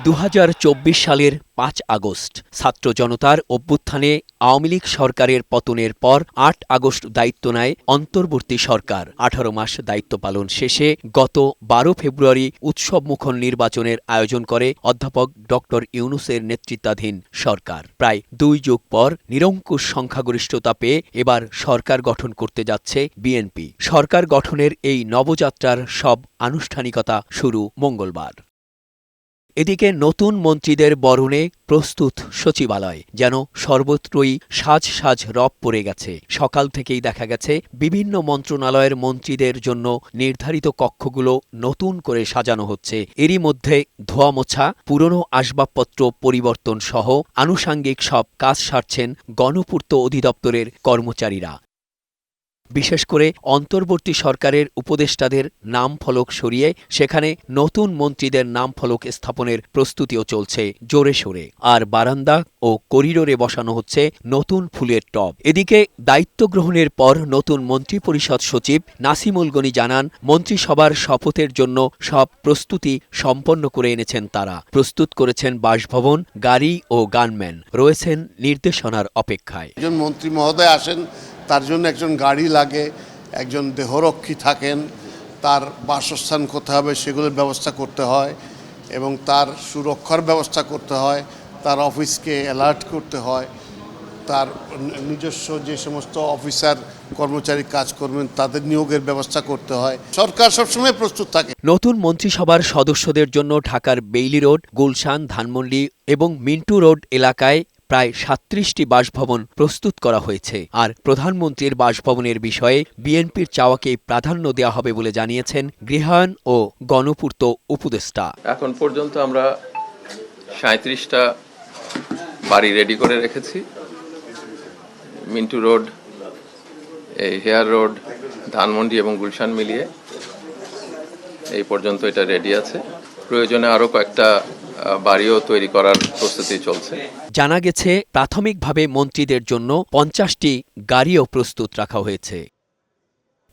2024 সালের 5 আগস্ট ছাত্র জনতার অভ্যুত্থানে আওয়ামী লীগ সরকারের পতনের পর 8 আগস্ট দায়িত্ব নেয় অন্তর্বর্তী সরকার। 18 মাস দায়িত্ব পালন শেষে গত 12 ফেব্রুয়ারি উৎসবমুখর নির্বাচনের আয়োজন করে অধ্যাপক ড. ইউনূসের নেতৃত্বাধীন সরকার। প্রায় 2 যুগ পর নিরঙ্কুশ সংখ্যাগরিষ্ঠতা পেয়ে এবার সরকার গঠন করতে যাচ্ছে বিএনপি। সরকার গঠনের এই নবযাত্রার সব আনুষ্ঠানিকতা শুরু মঙ্গলবার। এদিকে নতুন মন্ত্রীদের বরণে প্রস্তুত সচিবালয়, যেন সর্বত্রই সাজ সাজ রব পড়ে গেছে। সকাল থেকেই দেখা গেছে বিভিন্ন মন্ত্রণালয়ের মন্ত্রীদের জন্য নির্ধারিত কক্ষগুলো নতুন করে সাজানো হচ্ছে। এরই মধ্যে ধোয়া মোছা, পুরনো আসবাবপত্র পরিবর্তন সহ আনুষাঙ্গিক সব কাজ সারছেন গণপূর্ত অধিদপ্তরের কর্মচারীরা। বিশেষ করে অন্তর্বর্তী সরকারের উপদেষ্টাদের নাম ফলক সরিয়ে সেখানে নতুন মন্ত্রীদের নাম ফলক স্থাপনের প্রস্তুতিও চলছে জোরে সোরে। আর বারান্দা ও করিডোরে বসানো হচ্ছে নতুন ফুলের টব। এদিকে দায়িত্ব গ্রহণের পর নতুন মন্ত্রিপরিষদ সচিব নাসিমুল গনি জানান, মন্ত্রিসভার শপথের জন্য সব প্রস্তুতি সম্পন্ন করে এনেছেন তারা। প্রস্তুত করেছেন বাসভবন, গাড়ি ও গানম্যান, রয়েছেন নির্দেশনার অপেক্ষায়। একজন মন্ত্রী মহোদয় আসেন, তার জন্য একজন গাড়ি লাগে, একজন দেহরক্ষী থাকেন, তার বাসস্থান কোথায় হবে সেগুলোর ব্যবস্থা করতে হয় এবং তার সুরক্ষার ব্যবস্থা করতে হয়, তার অফিসকে অ্যালার্ট করতে হয়, তার নিজস্ব যে সমস্ত অফিসার কর্মচারী কাজ করবেন তাদের নিয়োগের ব্যবস্থা করতে হয়। সরকার সবসময় প্রস্তুত থাকে। নতুন মন্ত্রিসভার সদস্যদের জন্য ঢাকার বেইলি রোড, গুলশান, ধানমন্ডি এবং মিন্টু রোড এলাকায় প্রায় 37টি বাসভবন প্রস্তুত করা হয়েছে। আর প্রধানমন্ত্রীর বাসভবনের বিষয়ে বিএনপির চাওয়াকেই প্রাধান্য দেওয়া হবে বলে জানিয়েছেন গৃহায়ন ও গণপূর্ত উপদেষ্টা। এখন পর্যন্ত আমরা 37টা বাড়ি রেডি করে রেখেছি। মিন্টু রোড, এই হেয়ার রোড, ধানমন্ডি এবং গুলশান মিলিয়ে এই পর্যন্ত এটা রেডি আছে। প্রয়োজনে আরও কয়েকটা বাড়িও তৈরি করার প্রস্তুতি চলছে। জানা গেছে প্রাথমিকভাবে মন্ত্রীদের জন্য 50টি গাড়িও প্রস্তুত রাখা হয়েছে।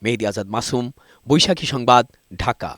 মেহেদী আজাদ মাসুম, বৈশাখী সংবাদ, ঢাকা।